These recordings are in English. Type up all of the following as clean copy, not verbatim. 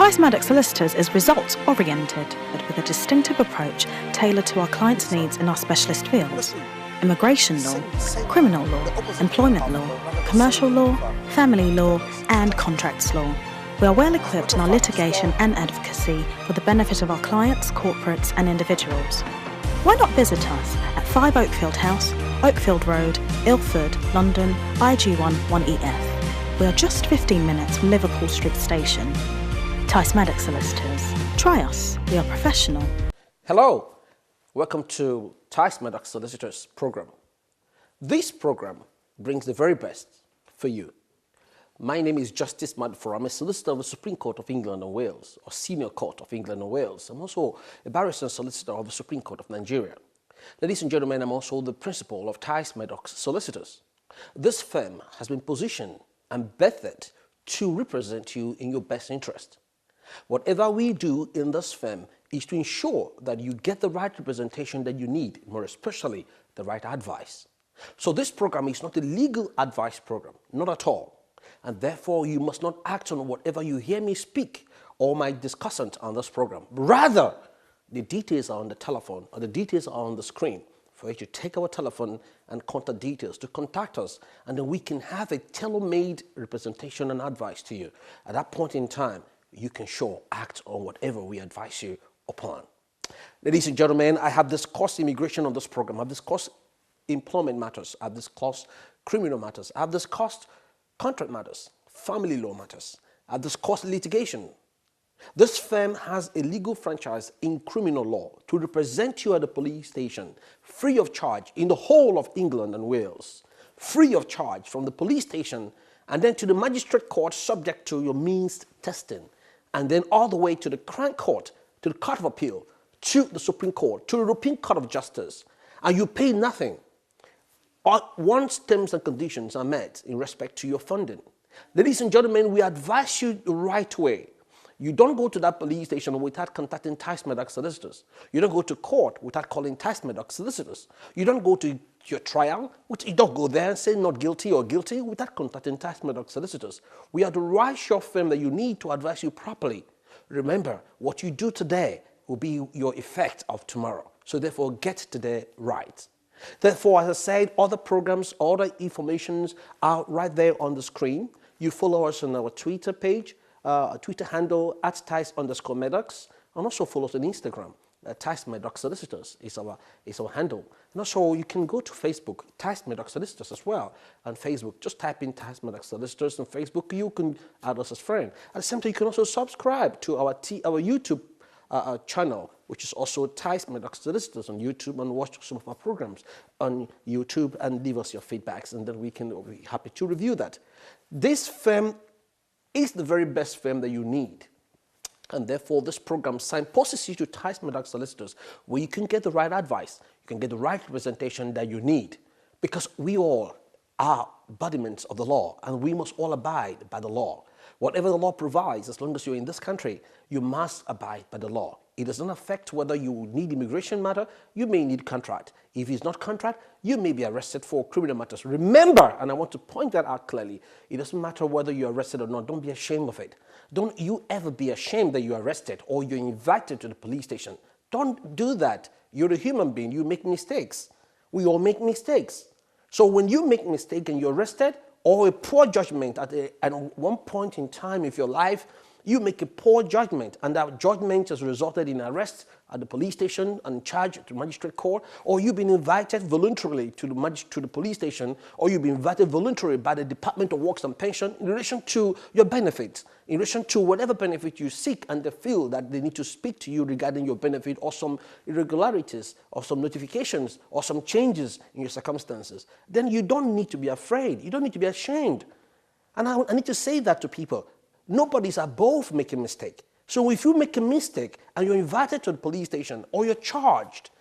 Tice Maddox Solicitors is results-oriented, but with a distinctive approach tailored to our clients' needs in our specialist fields: immigration law, criminal law, employment law, commercial law, family law, and contracts law. We are well equipped in our litigation and advocacy for the benefit of our clients, corporates, and individuals. Why not visit us at 5 Oakfield House, Oakfield Road, Ilford, London, IG1 1EF. We are just 15 minutes from Liverpool Street Station. Tice Maddox Solicitors. Try us. We are professional. Hello. Welcome to Tice Maddox Solicitors program. This program brings the very best for you. My name is Justice Madfor. I'm a solicitor of the Supreme Court of England and Wales, or Senior Court of England and Wales. I'm also a barrister and solicitor of the Supreme Court of Nigeria. Ladies and gentlemen, I'm also the principal of Tice Maddox Solicitors. This firm has been positioned and bettered to represent you in your best interest. Whatever we do in this firm is to ensure that you get the right representation that you need, more especially the right advice. So this program is not a legal advice program, not at all. And therefore, you must not act on whatever you hear me speak or my discussant on this program. Rather, the details are on the telephone or the details are on the screen for you to take our telephone and contact details to contact us, and then we can have a tailor-made representation and advice to you. At that point in time, you can act on whatever we advise you upon. Ladies and gentlemen, I have discussed immigration on this program. I've discussed employment matters. I've discussed criminal matters. I've discussed contract matters, family law matters. I've discussed litigation. This firm has a legal franchise in criminal law to represent you at the police station free of charge in the whole of England and Wales, free of charge from the police station and then to the magistrate court subject to your means testing, and then all the way to the Crown Court, to the Court of Appeal, to the Supreme Court, to the European Court of Justice, and you pay nothing once terms and conditions are met in respect to your funding. Ladies and gentlemen, we advise you the right way. You don't go to that police station without contacting Tice Maddox Solicitors. You don't go to court without calling Tice Maddox Solicitors. You don't go to your trial, you don't go there and say not guilty or guilty without contacting Tice Maddox Solicitors. We are the right shop firm that you need to advise you properly. Remember, what you do today will be your effect of tomorrow. So therefore, get today right. Therefore, as I said, other programs, other informations are right there on the screen. You follow us on our Twitter page, Twitter handle at Tice_Maddox, and also follow us on Instagram. Tice Maddox Solicitors is our handle. And also you can go to Facebook, Tice Maddox Solicitors as well. On Facebook, just type in Tice Maddox Solicitors on Facebook. You can add us as friend. At the same time, you can also subscribe to our YouTube channel, which is also Tice Maddox Solicitors on YouTube, and watch some of our programs on YouTube and leave us your feedbacks, and then we can be happy to review that. This firm is the very best firm that you need. And therefore, this program signposts you to Tice Maddox Solicitors, where you can get the right advice, you can get the right representation that you need. Because we all are embodiments of the law, and we must all abide by the law. Whatever the law provides, as long as you're in this country, you must abide by the law. It does not affect whether you need immigration matter. You may need contract. If it's not contract, you may be arrested for criminal matters. Remember, and I want to point that out clearly, it doesn't matter whether you're arrested or not. Don't be ashamed of it. Don't you ever be ashamed that you're arrested or you're invited to the police station. Don't do that. You're a human being. You make mistakes. We all make mistakes. So when you make a mistake and you're arrested, or a poor judgment at one point in time of your life, you make a poor judgment, and that judgment has resulted in arrest at the police station and charge to magistrate court, or you've been invited voluntarily to the police station, or you've been invited voluntarily by the Department of Works and Pension in relation to your benefits, in relation to whatever benefit you seek, and they feel that they need to speak to you regarding your benefit or some irregularities or some notifications or some changes in your circumstances, then you don't need to be afraid. You don't need to be ashamed. And I need to say that to people. Nobody's above making a mistake. So if you make a mistake and you're invited to the police station or you're charged,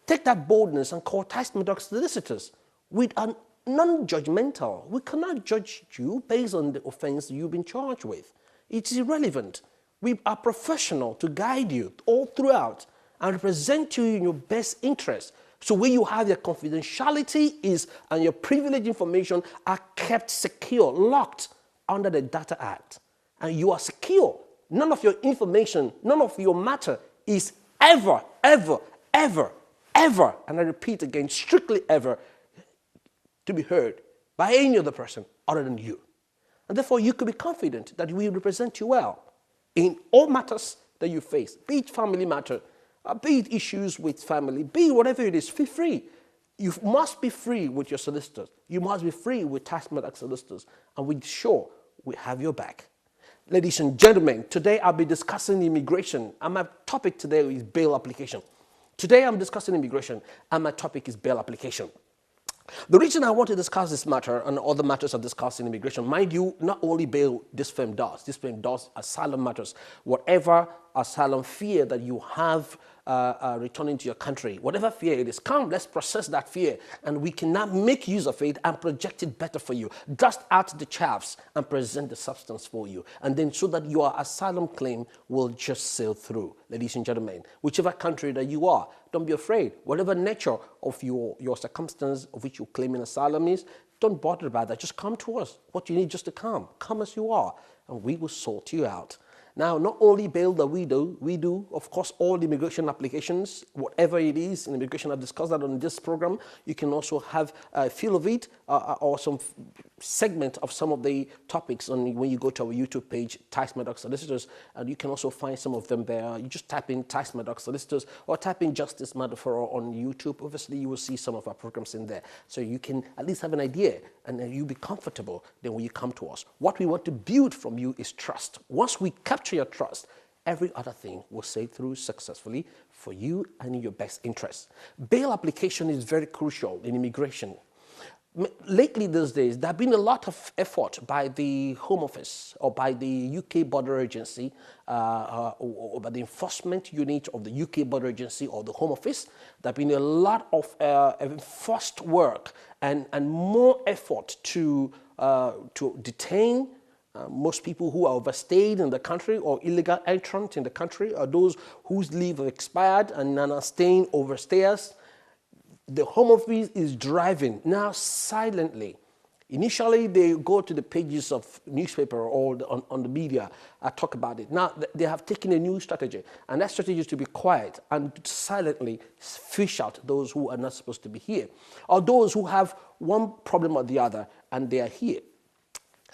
take that boldness and call Tice Maddox Solicitors with a non-judgmental. We cannot judge you based on the offense you've been charged with. It's irrelevant. We are professional to guide you all throughout and represent you in your best interest. So where you have your confidentiality and your privileged information are kept secure, locked under the Data Act. And you are secure none of your information, none of your matter is ever, ever, ever, ever, and I repeat again, strictly ever, to be heard by any other person other than you. And therefore, you could be confident that we represent you well in all matters that you face, be it family matter, be it issues with family, be it whatever it is, feel free. You must be free with your solicitors. You must be free with Tax Medoc solicitors, and we're sure we have your back. Ladies and gentlemen, today I'll be discussing immigration, and my topic today is bail application. Today I'm discussing immigration, and my topic is bail application. The reason I want to discuss this matter and other matters of discussing immigration, mind you, not only bail this firm does asylum matters. Whatever asylum fear that you have returning to your country, whatever fear it is, come, let's process that fear, and we can now make use of it and project it better for you. Dust out the chaffs and present the substance for you, and then so that your asylum claim will just sail through. Ladies and gentlemen, whichever country that you are, don't be afraid. Whatever nature of your circumstance of which you're claiming asylum is, don't bother about that. Just come to us. What you need just to come as you are, and we will sort you out. Now, not only bail that we do, of course, all immigration applications, whatever it is in immigration. I've discussed that on this program. You can also have a feel of it or some segment of some of the topics when you go to our YouTube page, Tax Medoc Solicitors, and you can also find some of them there. You just type in Tax Medoc Solicitors or type in Justice Maduforo on YouTube. Obviously, you will see some of our programs in there. So you can at least have an idea, and then you'll be comfortable then when you come to us. What we want to build from you is trust. Once we capture your trust, every other thing will sail through successfully for you and in your best interest. Bail application is very crucial in immigration. Lately these days, there have been a lot of effort by the Home Office or by the UK Border Agency or by the enforcement unit of the UK Border Agency or the Home Office. There have been a lot of enforced work and more effort to detain most people who are overstayed in the country or illegal entrants in the country, or those whose leave have expired and are staying overstayers. The Home Office is driving now silently. Initially, they go to the pages of newspaper or on the media talk about it. Now, they have taken a new strategy, and that strategy is to be quiet and silently fish out those who are not supposed to be here, or those who have one problem or the other, and they are here.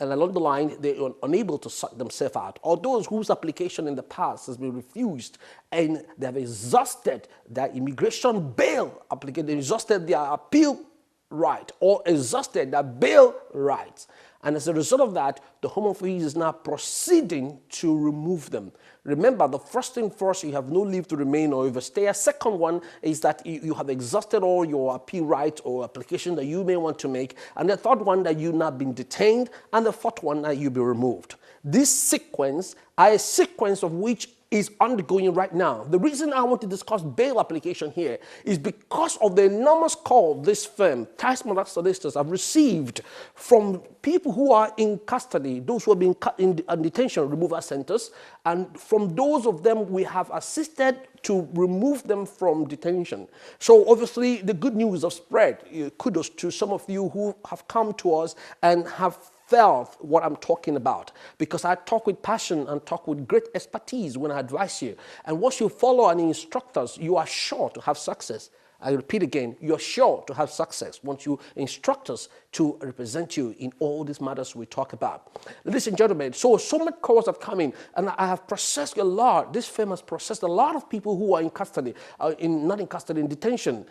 And along the line, they are unable to sort themselves out, or those whose application in the past has been refused and they have exhausted their immigration bail application, they exhausted their appeal right, or exhausted their bail rights. And as a result of that, the Home Office is now proceeding to remove them. Remember, the first thing first, you have no leave to remain or overstay. A second one is that you have exhausted all your appeal rights or application that you may want to make. And the third one, that you've not been detained. And the fourth one, that you'll be removed. This sequence are a sequence of which is undergoing right now. The reason I want to discuss bail application here is because of the enormous call this firm, Tax Medoc Solicitors, have received from people who are in custody, those who have been in detention removal centers, and from those of them we have assisted to remove them from detention. So obviously the good news have spread. Kudos to some of you who have come to us and have felt what I'm talking about, because I talk with passion and talk with great expertise when I advise you. And once you follow and instruct us, you are sure to have success. I repeat again, you're sure to have success once you instruct us to represent you in all these matters we talk about. Ladies and gentlemen, so much calls have come in, and I have processed a lot. This firm has processed a lot of people who are in custody, not in custody, in detention,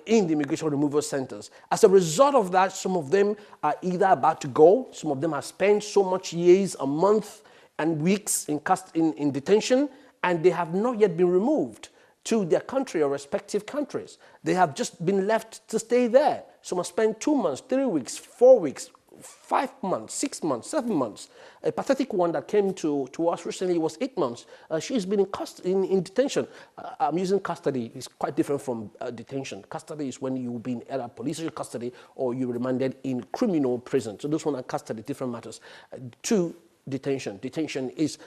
in the immigration removal centers. As a result of that, some of them are either about to go, some of them have spent so much years, a month, and weeks in detention, and they have not yet been removed to their country or respective countries. They have just been left to stay there. Some have spent 2 months, 3 weeks, 4 weeks, 5 months, 6 months, 7 months. A pathetic one that came to us recently was 8 months. She's been in detention. I'm using custody. It's quite different from detention. Custody is when you've been either police custody or you're remanded in criminal prison. So those one are custody, different matters. Detention. Detention is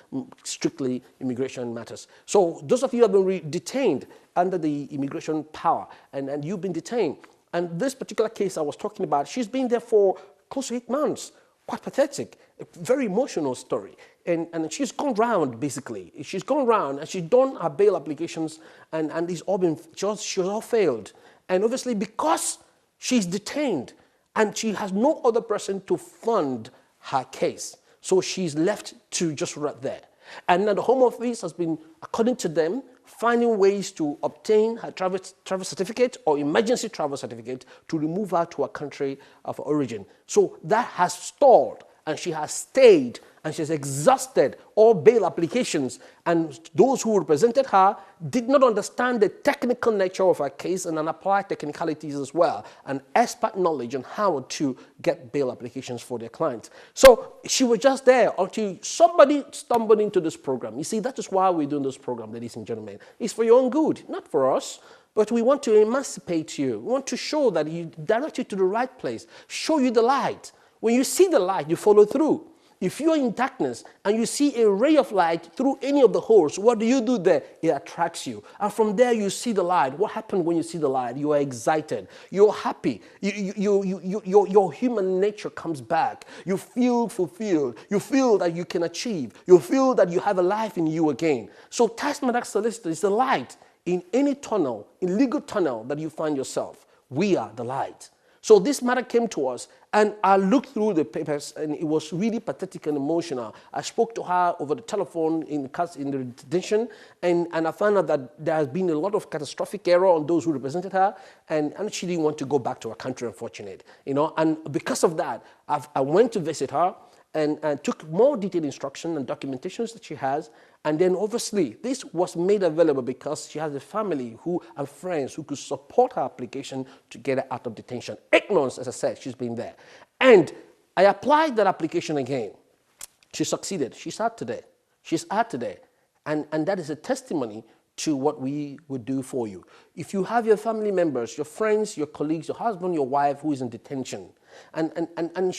strictly immigration matters. So those of you who have been detained under the immigration power and you've been detained, and this particular case I was talking about, she's been there for close to 8 months. Quite pathetic, a very emotional story. and she's gone round, basically. She's gone round and she's done her bail applications, and these all been, she's all failed. And obviously because she's detained and she has no other person to fund her case, so she's left to just right there. And now the Home Office has been, according to them, finding ways to obtain her travel certificate or emergency travel certificate to remove her to her country of origin. So that has stalled, and she has stayed, and she's exhausted all bail applications. And those who represented her did not understand the technical nature of her case and then apply technicalities as well, and expert knowledge on how to get bail applications for their clients. So she was just there until somebody stumbled into this program. You see, that is why we're doing this program, ladies and gentlemen. It's for your own good, not for us. But we want to emancipate you. We want to show that you direct you to the right place, show you the light. When you see the light, you follow through. If you're in darkness and you see a ray of light through any of the holes, what do you do there? It attracts you. And from there, you see the light. What happens when you see the light? You are excited. You're happy. Your human nature comes back. You feel fulfilled. You feel that you can achieve. You feel that you have a life in you again. So Tax Matters Solicitor is the light in any tunnel, in legal tunnel that you find yourself. We are the light. So this matter came to us, and I looked through the papers, and it was really pathetic and emotional. I spoke to her over the telephone in the detention, and I found out that there has been a lot of catastrophic error on those who represented her, and she didn't want to go back to her country, unfortunately. And because of that, I went to visit her and took more detailed instruction and documentations that she has. And then obviously this was made available because she has a family and friends who could support her application to get her out of detention. 8 months, as I said, she's been there. And I applied that application again. She succeeded. She's out today. She's out today. And that is a testimony to what we would do for you. If you have your family members, your friends, your colleagues, your husband, your wife who is in detention, and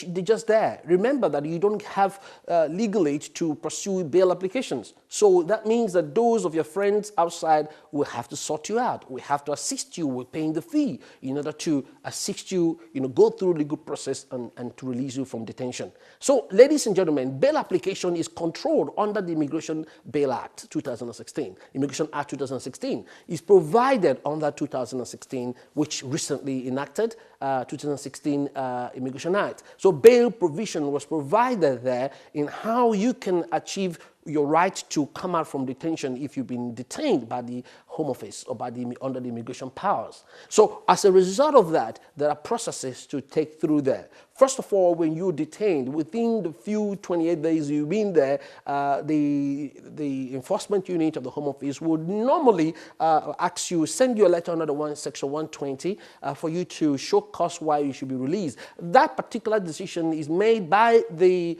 they're just there, remember that you don't have legal aid to pursue bail applications. So that means that those of your friends outside will have to sort you out. We have to assist you with paying the fee in order to assist you, go through the legal process and to release you from detention. So, ladies and gentlemen, bail application is controlled under the Immigration Bail Act 2016. Immigration Act 2016 is provided under 2016, which recently enacted 2016 Immigration Act. So bail provision was provided there in how you can achieve your right to come out from detention if you've been detained by the Home Office or under the immigration powers. So as a result of that, there are processes to take through there. First of all, when you're detained, within the few 28 days you've been there, the enforcement unit of the Home Office would normally send you a letter under Section 120 for you to show cause why you should be released. That particular decision is made by the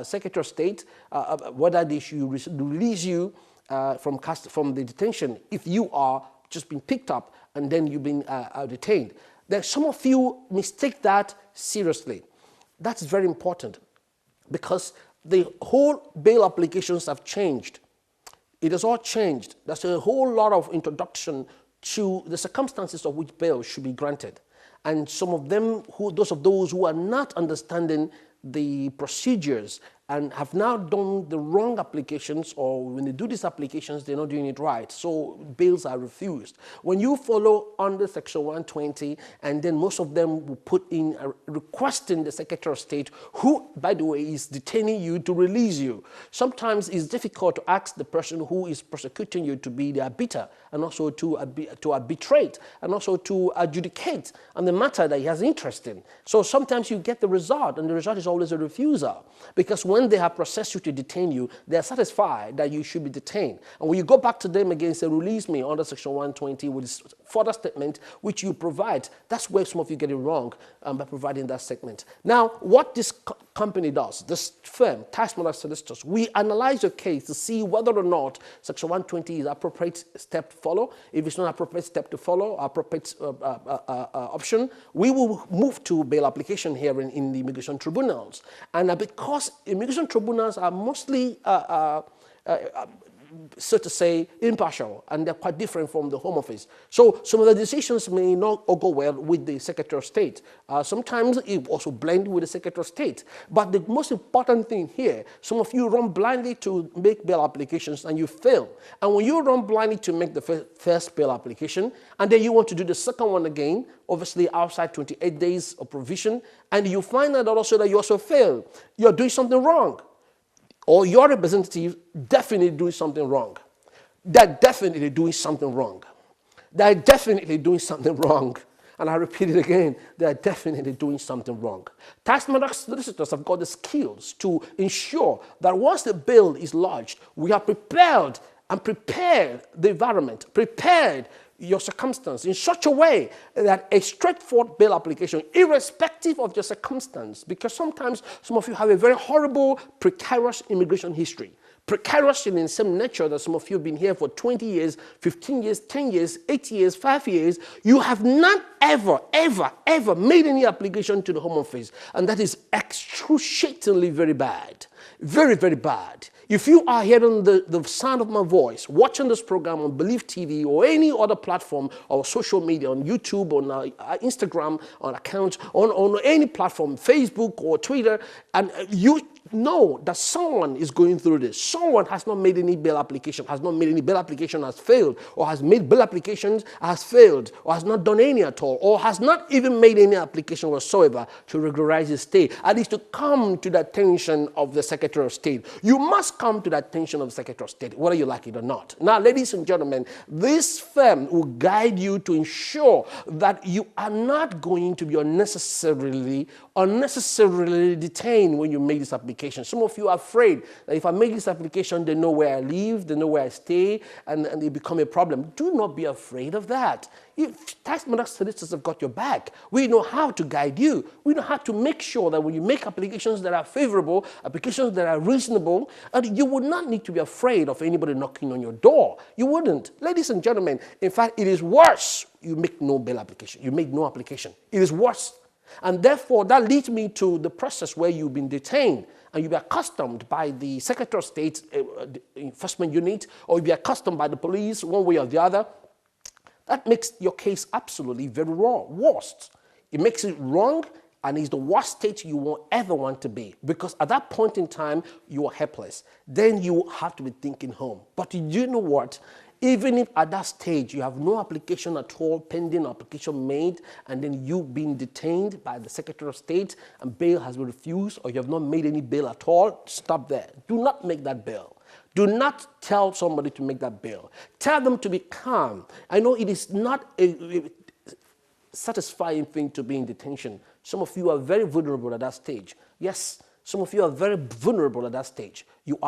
Secretary of State, whether they should release you from the detention if you are just been picked up and then you've been detained. Then some of you mistake that seriously. That's very important because the whole bail applications have changed. It has all changed. There's a whole lot of introduction to the circumstances of which bail should be granted. And some of them, those who are not understanding the procedures and have now done the wrong applications, or when they do these applications, they're not doing it right. So bails are refused. When you follow under Section 120, and then most of them will put in requesting the Secretary of State, who, by the way, is detaining you to release you. Sometimes it's difficult to ask the person who is prosecuting you to be the arbiter, and also to arbitrate, and also to adjudicate on the matter that he has interest in. So sometimes you get the result, and the result is always a refusal, because when they have processed you to detain you, they are satisfied that you should be detained. And when you go back to them again and say, release me under Section 120 with this further statement, which you provide, that's where some of you get it wrong by providing that statement. Now, what this company does, this firm, Tax Matters Solicitors, we analyze your case to see whether or not Section 120 is an appropriate step to follow. If it's not an appropriate step to follow, appropriate option, we will move to bail application here in the immigration tribunals. And because immigration tribunals are mostly so to say, impartial, and they're quite different from the Home Office. So some of the decisions may not all go well with the Secretary of State. Sometimes it also blend with the Secretary of State. But the most important thing here, some of you run blindly to make bail applications and you fail. And when you run blindly to make the first bail application, and then you want to do the second one again, obviously outside 28 days of provision, and you find out also that you also fail, you're doing something wrong. Or your representative definitely doing something wrong. They're definitely doing something wrong. They're definitely doing something wrong. And I repeat it again, they're definitely doing something wrong. Tax matters solicitors have got the skills to ensure that once the bill is lodged, we are prepared and prepared the environment, prepared your circumstance in such a way that a straightforward bail application, irrespective of your circumstance, because sometimes some of you have a very horrible, precarious immigration history. Precarious in the same nature that some of you have been here for 20 years, 15 years, 10 years, 8 years, 5 years. You have not ever, ever, ever made any application to the Home Office. And that is excruciatingly very bad. Very, very bad. If you are hearing the sound of my voice, watching this program on Believe TV or any other platform or social media, on YouTube, on Instagram, on accounts, on any platform, Facebook or Twitter, and you know that someone is going through this. Someone has not made any bail application, has failed, or has made bail applications, has failed, or has not done any at all, or has not even made any application whatsoever to regularize his stay. And is to come to the attention of the Secretary of State. You must come to the attention of the Secretary of State, whether you like it or not. Now, ladies and gentlemen, this firm will guide you to ensure that you are not going to be unnecessarily detained when you make this application. Some of you are afraid that if I make this application, they know where I live, they know where I stay, and it become a problem. Do not be afraid of that. If tax matters solicitors have got your back, we know how to guide you. We know how to make sure that when you make applications that are favorable, applications that are reasonable, and you would not need to be afraid of anybody knocking on your door. You wouldn't. Ladies and gentlemen, in fact, it is worse. You make no bail application. You make no application. It is worse. And therefore, that leads me to the process where you've been detained and you be accustomed by the Secretary of State enforcement unit, or you be accustomed by the police one way or the other. That makes your case absolutely very wrong, worst. It makes it wrong, and it's the worst state you won't ever want to be, because at that point in time, you are helpless. Then you have to be thinking home. But you know what? Even if at that stage you have no application at all, pending application made, and then you've been detained by the Secretary of State and bail has been refused, or you have not made any bail at all, stop there. Do not make that bail. Do not tell somebody to make that bail. Tell them to be calm. I know it is not a satisfying thing to be in detention. Some of you are very vulnerable at that stage. Yes, some of you are very vulnerable at that stage. You're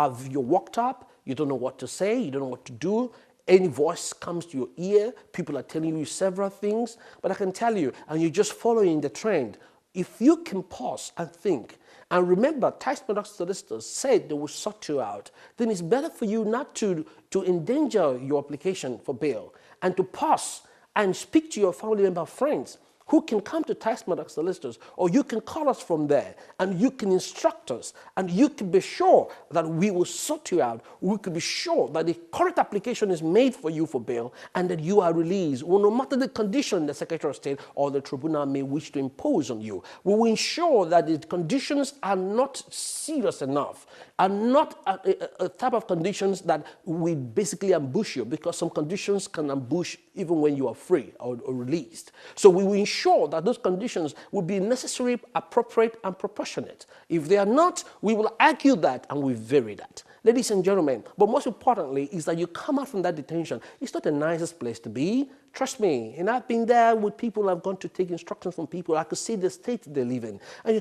worked up, you don't know what to say, you don't know what to do. Any voice comes to your ear, people are telling you several things, but I can tell you, and you're just following the trend. If you can pause and think, and remember, tax matters solicitors said they will sort you out, then it's better for you not to endanger your application for bail, and to pause and speak to your family member friends who can come to tax matters solicitors, or you can call us from there, and you can instruct us, and you can be sure that we will sort you out. We can be sure that the correct application is made for you for bail, and that you are released, well, no matter the condition the Secretary of State or the tribunal may wish to impose on you. We will ensure that the conditions are not serious enough, are not a type of conditions that will basically ambush you, because some conditions can ambush even when you are free or released. So we will ensure that those conditions will be necessary, appropriate, and proportionate. If they are not, we will argue that and we vary that. Ladies and gentlemen, but most importantly is that you come out from that detention. It's not the nicest place to be. Trust me, and I've been there with people. I've gone to take instructions from people. I could see the state they live in. And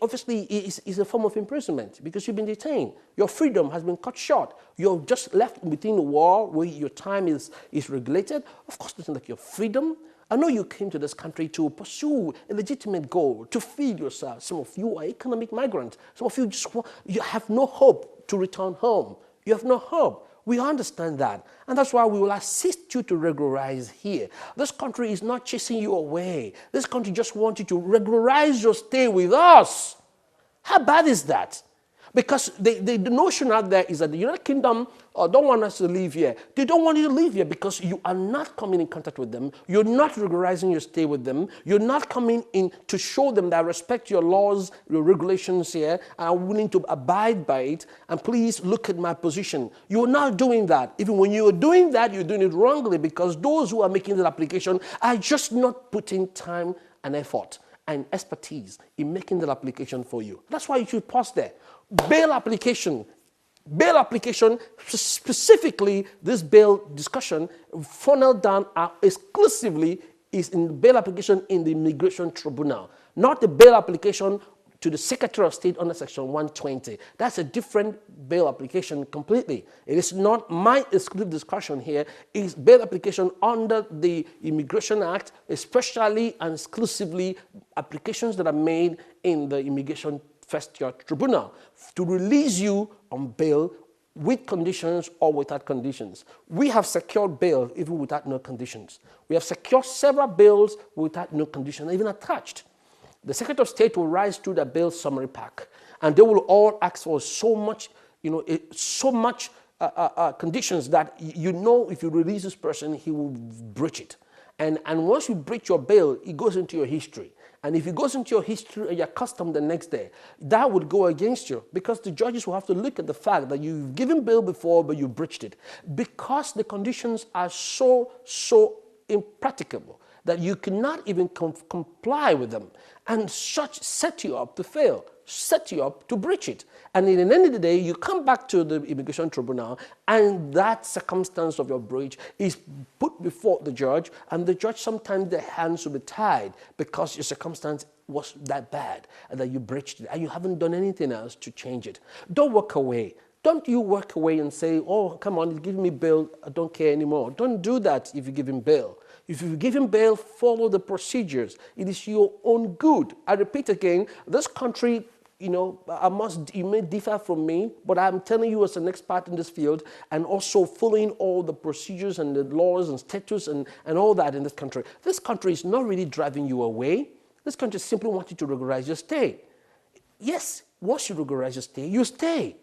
obviously, it's a form of imprisonment because you've been detained. Your freedom has been cut short. You're just left within the wall where your time is regulated. Of course, it's not like your freedom. I know you came to this country to pursue a legitimate goal, to feed yourself. Some of you are economic migrants. Some of you you have no hope to return home. You have no hope. We understand that. And that's why we will assist you to regularize here. This country is not chasing you away. This country just wants you to regularize your stay with us. How bad is that? Because the notion out there is that the United Kingdom don't want us to live here. They don't want you to live here because you are not coming in contact with them. You're not regularizing your stay with them. You're not coming in to show them that I respect your laws, your regulations here, and I'm willing to abide by it. And please look at my position. You're not doing that. Even when you're doing that, you're doing it wrongly because those who are making that application are just not putting time and effort and expertise in making that application for you. That's why you should pause there. Bail application, specifically this bail discussion, funneled down exclusively is in the bail application in the Immigration Tribunal, not the bail application to the Secretary of State under Section 120. That's a different bail application completely. It is not my exclusive discussion here. It's bail application under the Immigration Act, especially and exclusively applications that are made in the Immigration First Year Tribunal to release you on bail with conditions or without conditions. We have secured bail even without no conditions. We have secured several bails without no condition, even attached. The Secretary of State will rise through the bail summary pack, and they will all ask for so much, conditions that if you release this person, he will breach it. And once you breach your bail, it goes into your history. And if it goes into your history and you're customed the next day, that would go against you because the judges will have to look at the fact that you've given bail before, but you breached it. Because the conditions are so impracticable that you cannot even comply with them. And such set you up to fail, set you up to breach it. And in the end of the day, you come back to the Immigration Tribunal and that circumstance of your breach is put before the judge, and the judge, sometimes their hands will be tied because your circumstance was that bad and that you breached it and you haven't done anything else to change it. Don't walk away. Don't you walk away and say, oh, come on, give me bail, I don't care anymore. Don't do that if you give him bail. If you give him bail, follow the procedures. It is your own good. I repeat again, this country, you may differ from me, but I'm telling you as an expert in this field and also following all the procedures and the laws and statutes and all that in this country. This country is not really driving you away. This country simply wants you to regularize your stay. Yes, once you regularize your stay, you stay.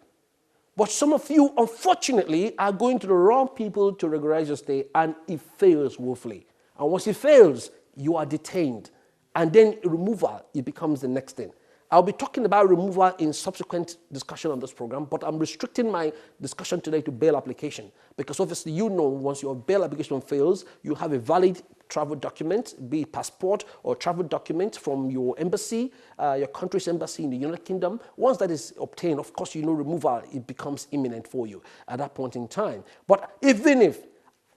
But some of you, unfortunately, are going to the wrong people to regularize your stay, and it fails woefully. And once it fails, you are detained. And then removal, it becomes the next thing. I'll be talking about removal in subsequent discussion on this program, but I'm restricting my discussion today to bail application. Because obviously, once your bail application fails, you have a valid travel document, be it passport or travel document from your embassy, your country's embassy in the United Kingdom. Once that is obtained, of course, removal, it becomes imminent for you at that point in time. But even if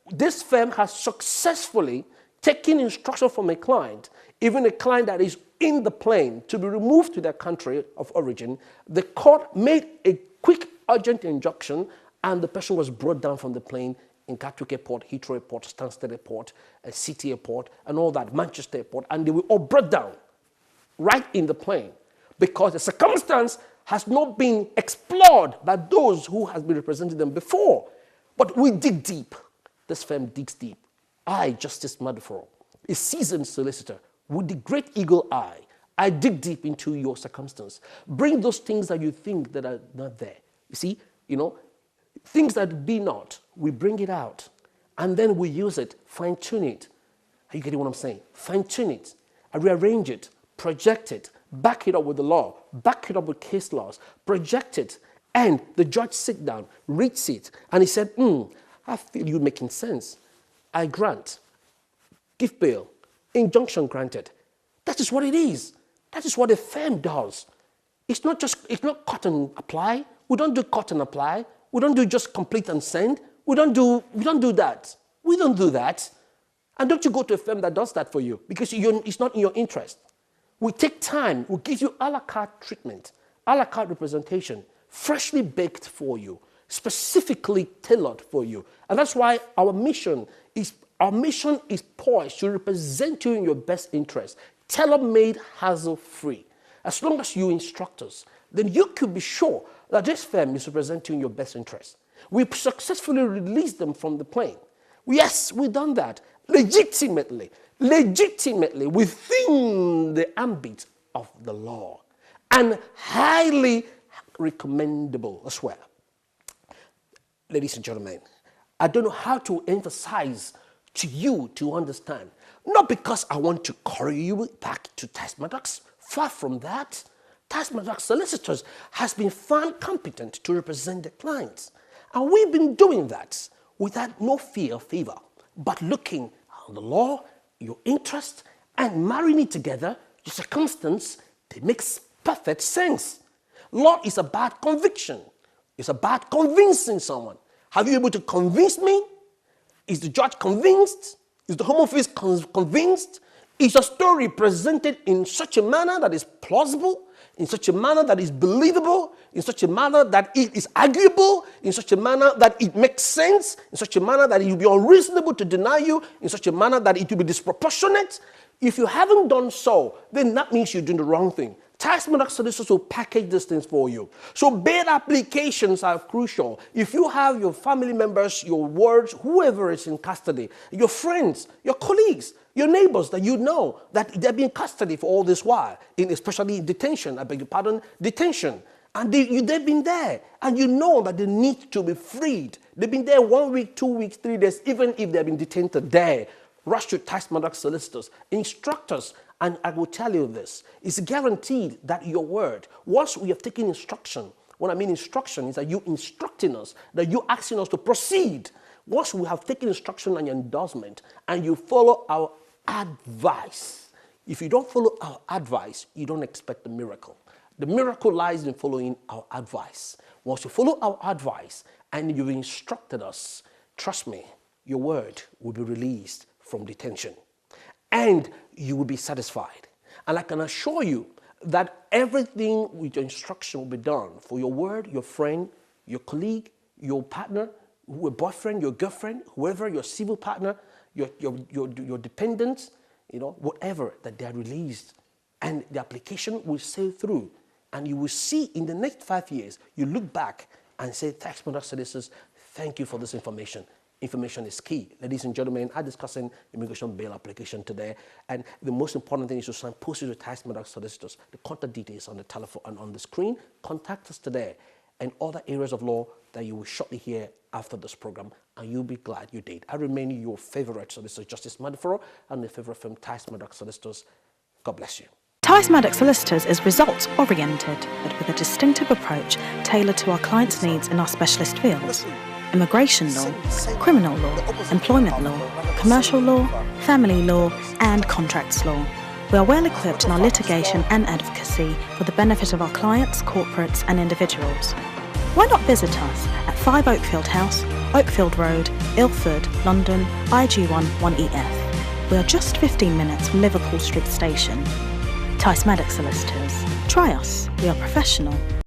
this firm has successfully taken instruction from a client, even a client that is in the plane to be removed to their country of origin, the court made a quick, urgent injunction, and the person was brought down from the plane in Gatwick Airport, Heathrow Airport, Stansted Airport, City Airport, and all that, Manchester Airport, and they were all brought down right in the plane because the circumstance has not been explored by those who has been representing them before. But we dig deep. This firm digs deep. I, Justice Maduforo, a seasoned solicitor with the great eagle eye, I dig deep into your circumstance. Bring those things that you think that are not there. You see, things that be not, we bring it out. And then we use it, fine-tune it. Are you getting what I'm saying? Fine-tune it, rearrange it, project it, back it up with the law, back it up with case laws, project it. And the judge sit down, reads it, and he said, I feel you making sense. I grant, give bail, injunction granted. That is what it is. That is what a firm does. It's not cut and apply. We don't do cut and apply. We don't do just complete and send. We don't do that. We don't do that. And don't you go to a firm that does that for you because it's not in your interest. We take time. We give you a la carte treatment, a la carte representation, freshly baked for you, specifically tailored for you. And that's why our mission is poised to represent you in your best interest, tailor-made, hassle-free. As long as you instruct us, then you could be sure that this firm is representing your best interest. We successfully released them from the plane. Yes, we've done that legitimately within the ambit of the law, and highly recommendable as well. Ladies and gentlemen, I don't know how to emphasize to you to understand. Not because I want to carry you back to Tice Maddox. Far from that. Tice Maddox Solicitors has been found competent to represent the clients. And we've been doing that without no fear or favor, but looking at the law, your interest, and marrying it together, your circumstance, it makes perfect sense. Law is about conviction. It's about convincing someone. Have you able to convince me? Is the judge convinced? Is the home office convinced? Is your story presented in such a manner that is plausible, in such a manner that is believable, in such a manner that it is arguable, in such a manner that it makes sense, in such a manner that it will be unreasonable to deny you, in such a manner that it will be disproportionate? If you haven't done so, then that means you're doing the wrong thing. Tice Maddox Solicitors will package these things for you. So bail applications are crucial. If you have your family members, your wards, whoever is in custody, your friends, your colleagues, your neighbors that you know that they've been in custody for all this while, especially in detention, I beg your pardon, detention. And they've been there, and you know that they need to be freed. They've been there 1 week, 2 weeks, 3 days, even if they've been detained today. Rush to Tice Maddox Solicitors, instructors, and I will tell you this, it's guaranteed that your word, once we have taken instruction, what I mean instruction is that you instructing us, that you asking us to proceed. Once we have taken instruction and endorsement, and you follow our advice, if you don't follow our advice, you don't expect the miracle. The miracle lies in following our advice. Once you follow our advice and you've instructed us, trust me, your word will be released from detention and you will be satisfied. And I can assure you that everything with your instruction will be done for your word, your friend, your colleague, your partner, your boyfriend, your girlfriend, whoever, your civil partner, your dependents, whatever, that they are released. And the application will sail through. And you will see in the next 5 years, you look back and say, Tice Maddox Solicitors, thank you for this information. Information is key. Ladies and gentlemen, I'm discussing immigration bail application today. And the most important thing is to signpost you to Tice Maddox Solicitors. The contact details on the telephone and on the screen. Contact us today and other areas of law that you will shortly hear after this program, and you'll be glad you did. I remain your favorite solicitor, Justice Madiforo, and the favorite firm, Tice Maddox Solicitors. God bless you. Tice Maddox Solicitors is results-oriented, but with a distinctive approach tailored to our clients' needs in our specialist fields: immigration law, criminal law, employment law, commercial law, family law, and contracts law. We are well equipped in our litigation and advocacy for the benefit of our clients, corporates, and individuals. Why not visit us at 5 Oakfield House, Oakfield Road, Ilford, London, IG1 1EF. We are just 15 minutes from Liverpool Street Station. Tice Maddox Solicitors. Try us. We are professional.